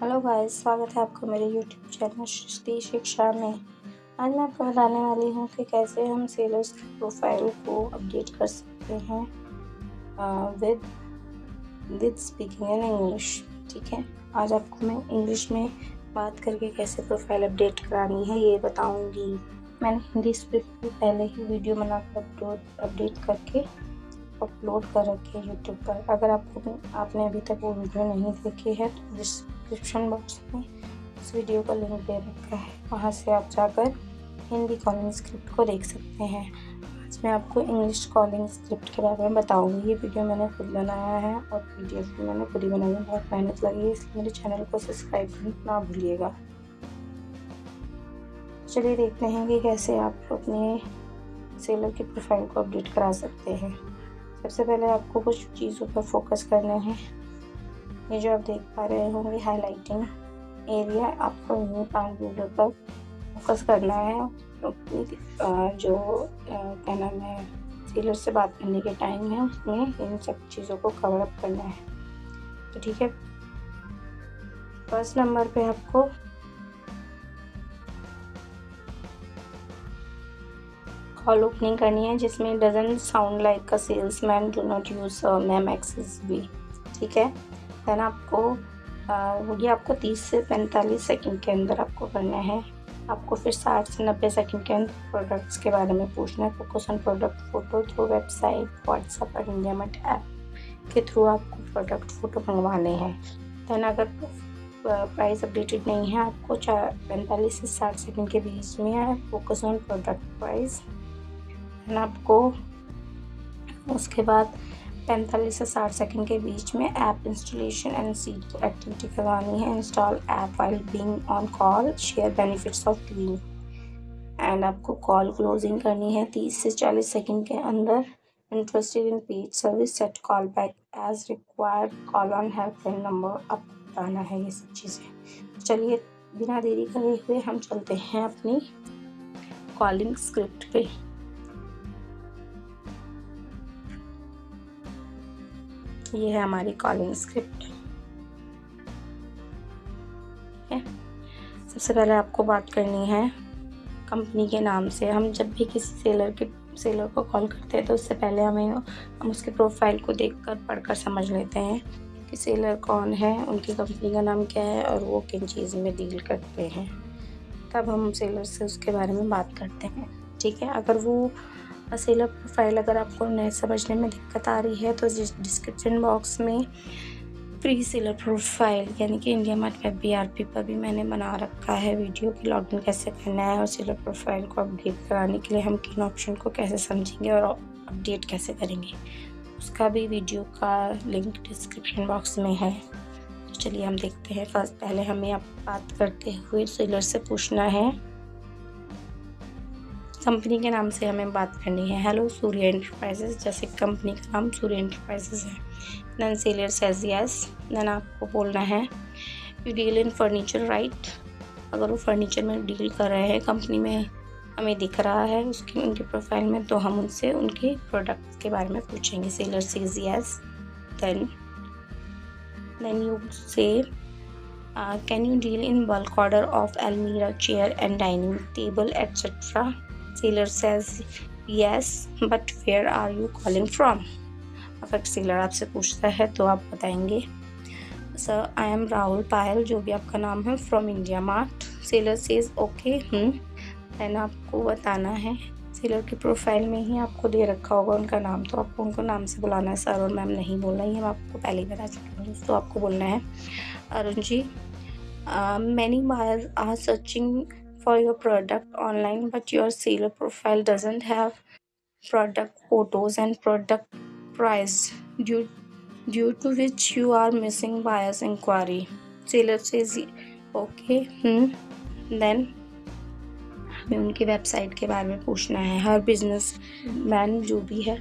Hello guys, स्वागत है आपका मेरे यूट्यूब चैनल सृष्टि शिक्षा में। आज मैं आपको बताने वाली हूँ कि कैसे हम सेलर्स की प्रोफाइल को अपडेट कर सकते हैं with with speaking in English. ठीक है, आज आपको मैं इंग्लिश में बात करके कैसे प्रोफाइल अपडेट करानी है ये बताऊँगी। मैंने हिंदी स्क्रिप्ट भी पहले ही वीडियो बनाकर अपडेट करके अपलोड कर रखी है यूट्यूब पर। अगर आपने अभी तक वो वीडियो नहीं देखी है तो डिस्क्रिप्शन बॉक्स में इस वीडियो का लिंक दे रखा है, वहाँ से आप जाकर हिंदी कॉलिंग स्क्रिप्ट को देख सकते हैं। आज मैं आपको इंग्लिश कॉलिंग स्क्रिप्ट के बारे में बताऊंगी। ये वीडियो मैंने खुद बनाया है और पीडीएफ भी मैंने खुद ही बनाई है। बहुत मेहनत लगी है, इसलिए मेरे चैनल को सब्सक्राइब करना ना भूलिएगा। चलिए देखते हैं कि कैसे आप अपने सेलर की प्रोफाइल को अपडेट करा सकते हैं। सबसे पहले आपको कुछ चीज़ों पर फोकस करना है। ये जो आप देख पा रहे होंगे हाईलाइटिंग एरिया, आपको इन्हीं 5 वीडियो पर फोकस करना है। जो क्या नाम है, सेलर से बात करने के टाइम है उसमें इन सब चीज़ों को कवर अप करना है। तो ठीक है, फर्स्ट नंबर पे आपको कॉल ओपनिंग करनी है जिसमें doesn't sound like a salesman, do not use ma'am excess भी। ठीक है, देन आपको ये आपको 30 से 45 सेकंड के अंदर आपको करना है। आपको फिर 60 से 90 सेकंड के अंदर प्रोडक्ट्स के बारे में पूछना है। Focus on product photo through website, WhatsApp और इंडियामार्ट ऐप के थ्रू आपको प्रोडक्ट फोटो मंगवाने हैं। देन अगर प्राइस अपडेटेड नहीं है, आपको 45 से 60 सेकंड के बीच में फोकस ऑन प्रोडक्ट प्राइस। आपको उसके बाद 45 से 60 सेकंड के बीच में app installation and seat activity करवानी है। Install app while being on call, share benefits of doing. And आपको कॉल क्लोजिंग करनी है 30 से 40 सेकंड के अंदर। Interested in paid service, set call back as required, call on helpline number आप बताना है। ये सब चीज़ें। चलिए बिना देरी करे हुए हम चलते हैं अपनी कॉलिंग स्क्रिप्ट पे। ये है हमारी कॉलिंग स्क्रिप्ट। ठीक है, सबसे पहले आपको बात करनी है कंपनी के नाम से। हम जब भी किसी सेलर को कॉल करते हैं तो उससे पहले हम उसके प्रोफाइल को देखकर पढ़कर समझ लेते हैं कि सेलर कौन है, उनकी कंपनी का नाम क्या है और वो किन चीज़ में डील करते हैं। तब हम सेलर से उसके बारे में बात करते हैं। ठीक है, अगर वो सेलर प्रोफाइल अगर आपको नहीं समझने में दिक्कत आ रही है तो डिस्क्रिप्शन बॉक्स में फ्री सेलर प्रोफाइल यानी कि इंडियामार्ट वेब BRP पर भी मैंने बना रखा है वीडियो कि लॉगिन कैसे करना है और सेलर प्रोफाइल को अपडेट कराने के लिए हम किन ऑप्शन को कैसे समझेंगे और अपडेट कैसे करेंगे, उसका भी वीडियो का लिंक डिस्क्रिप्शन बॉक्स में है। तो चलिए हम देखते हैं। पहले हमें अब बात करते हुए सेलर से पूछना है, कंपनी के नाम से हमें बात करनी है। हेलो सूर्य एंटरप्राइजेस, जैसे कंपनी का नाम सूर्य एंटरप्राइजेस है। Then seller says yes. Then आपको बोलना है you deal in furniture right. अगर वो फर्नीचर में डील कर रहे हैं, कंपनी में हमें दिख रहा है उनके प्रोफाइल में, तो हम उनसे उनके प्रोडक्ट के बारे में पूछेंगे। Seller says yes. Then you say can you deal in bulk order of अलमीरा, chair and dining table etcetera. Seller says yes, but where are you calling from? अगर सेलर आपसे पूछता है तो आप बताएंगे sir I am Rahul Payal, जो भी आपका नाम है, from India Mart. Seller says okay. Then आपको बताना है, सेलर की प्रोफाइल में ही आपको दे रखा होगा उनका नाम, तो आपको उनको नाम से बुलाना है। सर और मैम नहीं बोलना, ये मैं आपको पहले ही बता चुकी हूँ। तो आपको बोलना है Arun ji, many buyers are searching for your product online, but your seller profile doesn't have product photos and product price, due to which you are missing buyer's inquiry. Seller says okay. Then हमें उनकी website के बारे में पूछना है। हर business man जो भी है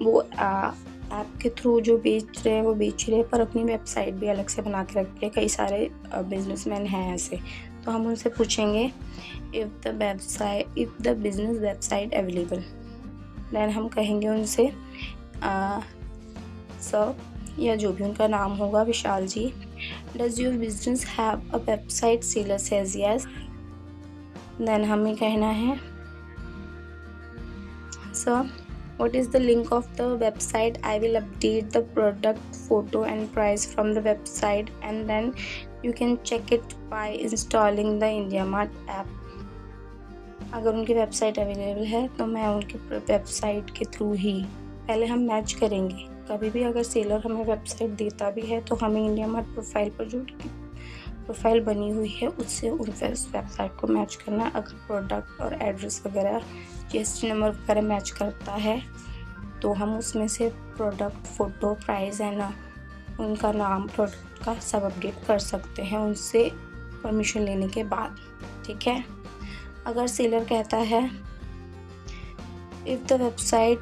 वो ऐप के थ्रू जो बेच रहे हैं वो बेच रहे हैं, पर अपनी वेबसाइट भी अलग से बना के रखते हैं। कई सारे बिजनेसमैन हैं ऐसे, तो हम उनसे पूछेंगे if the business website available. Then हम कहेंगे उनसे सर या जो भी उनका नाम होगा, Vishal ji, does your business have a website? Seller says yes. Then हमें कहना है sir what is the link of the website? I will update the product photo and price from the website, and then you can check it by installing the IndiaMart app. अगर उनकी website available है तो मैं उनकी website के through ही पहले हम match करेंगे। कभी भी अगर सेलर हमें वेबसाइट देता भी है तो हमें IndiaMart प्रोफाइल पर जो प्रोफाइल बनी हुई है उससे उन वेबसाइट को मैच करना है। अगर प्रोडक्ट और एड्रेस वगैरह GST नंबर वगैरह मैच करता है तो हम उसमें से प्रोडक्ट फ़ोटो प्राइस एंड उनका नाम प्रोडक्ट का सब अपडेट कर सकते हैं उनसे परमिशन लेने के बाद। ठीक है। अगर सेलर कहता है if the website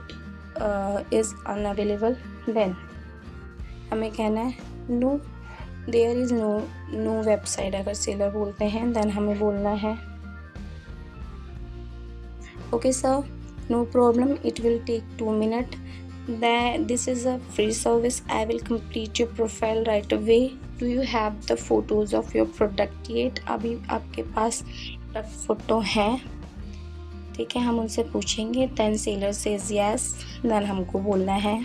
is unavailable then हमें कहना है no there is no website. अगर सेलर बोलते हैं देन हमें बोलना है okay sir no problem it will take 2 minutes। This is a free service. I will complete your profile right away. Do you have the photos of your product yet? अभी आपके पास product photo हैं? ठीक है, हम उनसे पूछेंगे। Then seller says yes. Then हमको बोलना है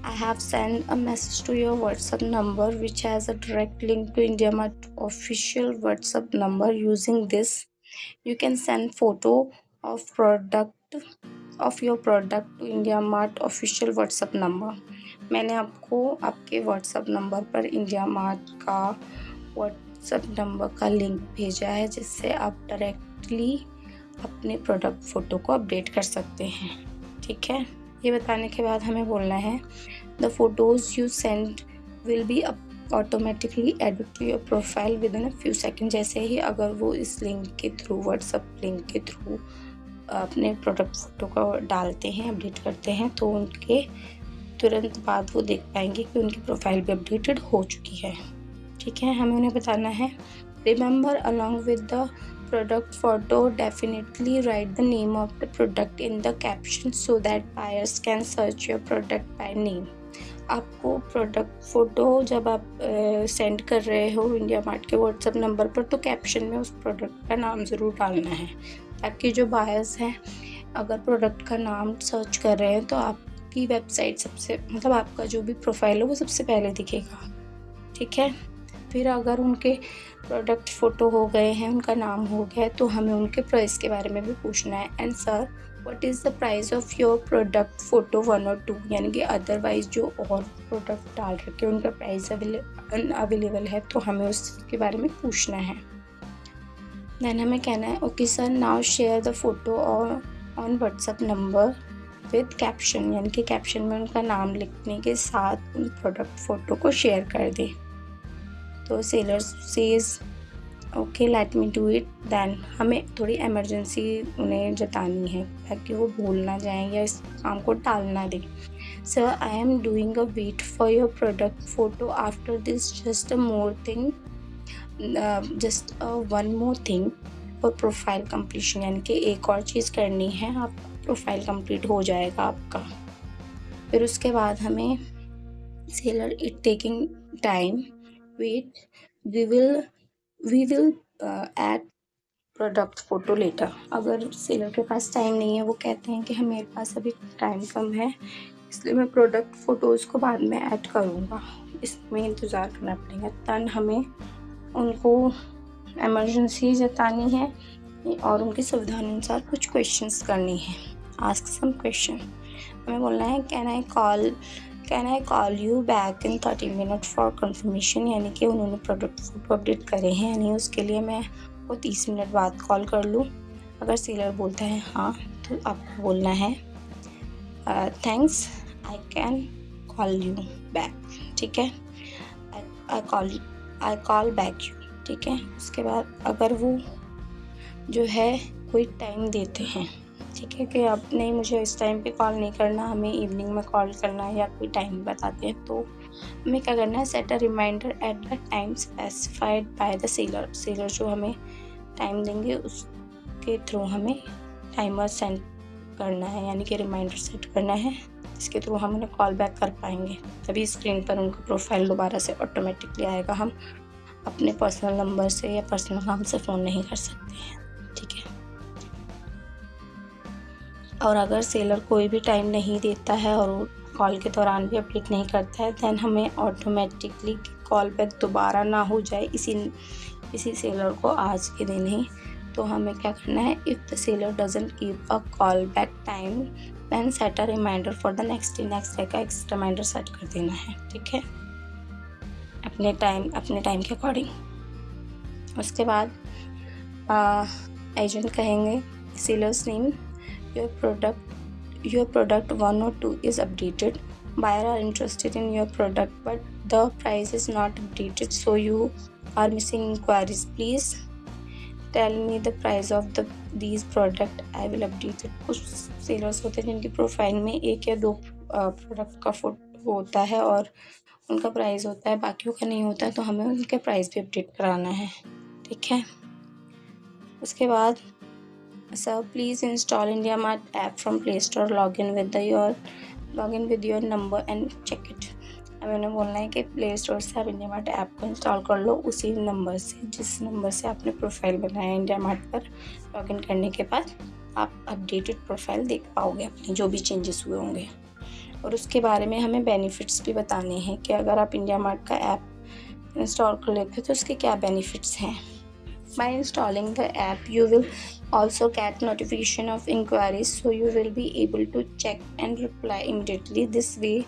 I have sent a message to your WhatsApp number which has a direct link to IndiaMart official WhatsApp number. Using this, you can send photo of your product to IndiaMart official WhatsApp number. मैंने आपको आपके WhatsApp number पर IndiaMart का WhatsApp number का link भेजा है जिससे आप डायरेक्टली अपने प्रोडक्ट फ़ोटो को अपडेट कर सकते हैं। ठीक है। ये बताने के बाद हमें बोलना है the photos you send will be automatically added to your profile within a few second. जैसे ही अगर वो इस लिंक के थ्रू व्हाट्सएप लिंक के थ्रू अपने प्रोडक्ट फ़ोटो को डालते हैं अपडेट करते हैं तो उनके तुरंत बाद वो देख पाएंगे कि उनकी प्रोफाइल भी अपडेटेड हो चुकी है। ठीक है। हमें उन्हें बताना है remember along with the product photo definitely write the name of the product in the caption so that buyers can search your product by name। आपको प्रोडक्ट फ़ोटो जब आप सेंड कर रहे हो IndiaMart के WhatsApp नंबर पर तो caption में उस प्रोडक्ट का नाम ज़रूर डालना है ताकि जो बायर्स हैं अगर प्रोडक्ट का नाम सर्च कर रहे हैं तो आपकी वेबसाइट सबसे मतलब आपका जो भी प्रोफाइल हो वो सबसे पहले दिखेगा। ठीक है। फिर अगर उनके प्रोडक्ट फ़ोटो हो गए हैं उनका नाम हो गया तो हमें उनके प्राइस के बारे में भी पूछना है। And sir what is the price of your product photo 1 और 2 यानी कि अदरवाइज़ जो और प्रोडक्ट डाल रखे उनका प्राइस अवेलेबल है तो हमें उसके बारे में पूछना है। देन हमें कहना है okay sir now share the photo on WhatsApp number with caption यानी कि कैप्शन में उनका नाम लिखने के साथ उन प्रोडक्ट फ़ोटो को शेयर कर दें। तो seller says okay let me do it. Then हमें थोड़ी इमरजेंसी उन्हें जतानी है ताकि वो भूल ना जाएं या इस काम को टाल ना दें। Sir I am doing a wait for your product photo after this just one more thing for profile completion यानी कि एक और चीज़ करनी है आपका प्रोफाइल कंप्लीट हो जाएगा आपका। फिर उसके बाद हमें seller it taking time wait we will add product photo later. अगर सेलर के पास टाइम नहीं है वो कहते हैं कि हम मेरे पास अभी टाइम कम है इसलिए मैं प्रोडक्ट फ़ोटोज़ को बाद में ऐड करूँगा, इसमें इंतज़ार करना पड़ेगा। तन हमें उनको इमरजेंसी जतानी है और उनकी सुविधा अनुसार कुछ क्वेश्चंस करनी है। Ask some question. हमें बोलना है can I call you back in 30 minutes for confirmation यानी कि उन्होंने प्रोडक्ट फ़ोटो अपडेट करे हैं यानी उसके लिए मैं वो 30 मिनट बाद कॉल कर लूँ। अगर सेलर बोलता है हाँ तो आपको बोलना है thanks I can call you back. ठीक है। I call back you. ठीक है। उसके बाद अगर वो जो है कोई टाइम देते हैं ठीक है कि अब नहीं मुझे इस टाइम पे कॉल नहीं करना हमें इवनिंग में कॉल करना है या कोई टाइम बताते हैं तो हमें क्या करना है set a remainder at the time specified by the seller जो हमें टाइम देंगे उसके थ्रू हमें टाइमर सेट करना है यानी कि रिमाइंडर सेट करना है जिसके थ्रू हम उन्हें कॉल बैक कर पाएंगे। तभी स्क्रीन पर उनका प्रोफाइल दोबारा से ऑटोमेटिकली आएगा। हम अपने पर्सनल नंबर से या पर्सनल काम से फ़ोन नहीं कर सकते हैं, ठीक है। और अगर सेलर कोई भी टाइम नहीं देता है और वो कॉल के दौरान भी अपडेट नहीं करता है, देन हमें ऑटोमेटिकली कॉल बैक दोबारा ना हो जाए इसी सेलर को आज के दिन ही, तो हमें क्या करना है, if the seller doesn't give a call back time then set a reminder for the next day का एक रिमाइंडर सेट कर देना है, ठीक है, अपने टाइम के अकॉर्डिंग। उसके बाद एजेंट कहेंगे sellers name, your product 1 or 2 is updated, buyer are interested in your product but the price is not updated, so you are missing inquiries, please tell me the price of these product, I will update it। कुछ sellers होते हैं जिनकी profile में एक या दो product का photo होता है और उनका प्राइस होता है, बाकियों का नहीं होता है, तो हमें उनके प्राइस भी अपडेट कराना है, ठीक है। उसके बाद So please install IndiaMart app from Play Store, log in with your number and check it। हमें उन्हें बोलना है कि प्ले स्टोर से आप IndiaMart ऐप को इंस्टॉल कर लो उसी नंबर से जिस नंबर से आपने प्रोफाइल बनाया है। IndiaMart पर लॉगिन करने के बाद आप अपडेटेड प्रोफाइल देख पाओगे अपने जो भी चेंजेस हुए होंगे। और उसके बारे में हमें बेनिफिट्स भी बताने हैं कि अगर आप IndiaMart का ऐप इंस्टॉल कर लेते हो तो उसके क्या बेनिफिट्स हैं। By installing the app, you will also get notification of inquiries, so you will be able to check and reply immediately. This way,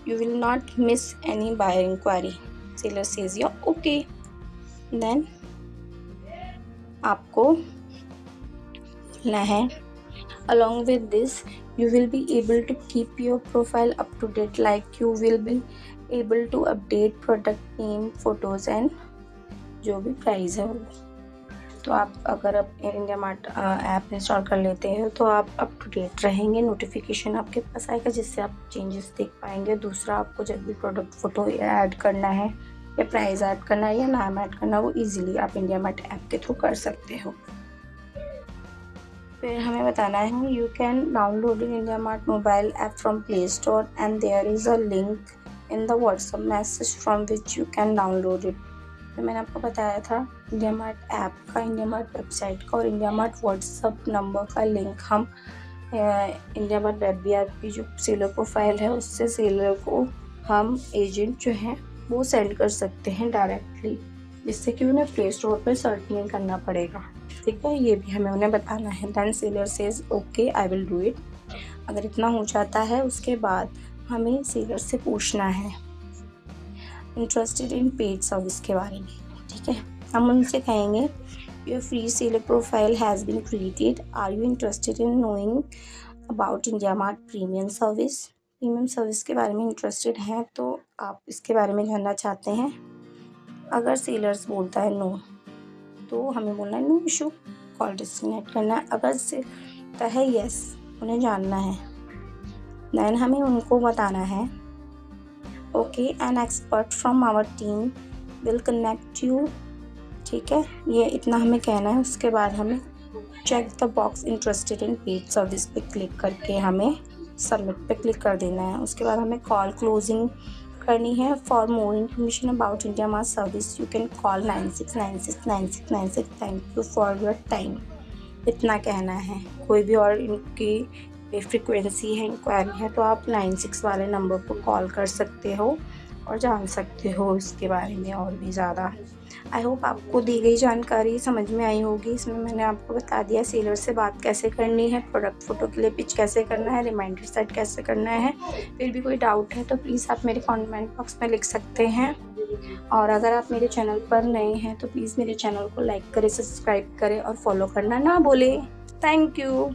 you will not miss any buyer inquiry। Seller says yeah, okay। Then आपको बोलना है along with this, you will be able to keep your profile up to date, like you will be able to update product name, photos and जो भी price है वो। तो आप अगर आप IndiaMart ऐप इंस्टॉल कर लेते हैं तो आप अप टू डेट रहेंगे, नोटिफिकेशन आपके पास आएगा जिससे आप चेंजेस देख पाएंगे। दूसरा, आपको जब भी प्रोडक्ट फ़ोटो ऐड करना है या प्राइस ऐड करना है या नाम ऐड करना है वो इजीली आप IndiaMart ऐप के थ्रू कर सकते हो। फिर हमें बताना है you can download IndiaMart mobile app from Play Store and there is a link in the WhatsApp message from which you can download it. तो मैंने आपको बताया था IndiaMart ऐप का, IndiaMart वेबसाइट का और IndiaMart व्हाट्सअप नंबर का link हम IndiaMart वेब ऐप की जो सेलर प्रोफाइल है उससे सेलर को हम एजेंट जो हैं वो सेंड कर सकते हैं डायरेक्टली, जिससे कि उन्हें प्ले स्टोर पर सर्च नहीं करना पड़ेगा, ठीक है। ये भी हमें उन्हें बताना है। Then seller says okay I will do it. अगर इतना हो जाता है उसके बाद हमें सेलर से पूछना है इंटरेस्टेड इन पेड सर्विस के बारे में, ठीक है। हम उनसे कहेंगे your free seller profile has been created, are you interested in knowing about IndiaMart premium service. Premium service के बारे में इंटरेस्टेड हैं तो आप इसके बारे में जानना चाहते हैं। अगर सेलर्स बोलता है नो तो हमें बोलना है नो इशू, कॉल डिस्कनेक्ट करना है। अगर से कहता है यस, उन्हें जानना है, देन हमें उनको बताना है okay an expert from our team will connect you, ठीक है। ये इतना हमें कहना है। उसके बाद हमें check the box interested in paid service पे क्लिक करके हमें सबमिट पे क्लिक कर देना है। उसके बाद हमें कॉल क्लोजिंग करनी है। For more information about IndiaMart service you can call 96969696। Thank you for your time, इतना कहना है। कोई भी और इनकी फ्रिक्वेंसी है, इंक्वायरी है, तो आप 96 वाले नंबर पर कॉल कर सकते हो और जान सकते हो इसके बारे में और भी ज़्यादा। आई होप आपको दी गई जानकारी समझ में आई होगी। इसमें मैंने आपको बता दिया सेलर से बात कैसे करनी है, प्रोडक्ट फ़ोटो के लिए पिच कैसे करना है, रिमाइंडर सेट कैसे करना है। फिर भी कोई डाउट है तो प्लीज़ आप मेरे कमेंट बॉक्स में लिख सकते हैं। और अगर आप मेरे चैनल पर नए हैं तो प्लीज़ मेरे चैनल को लाइक करें, सब्सक्राइब करें और फॉलो करना ना भूलें। Thank you.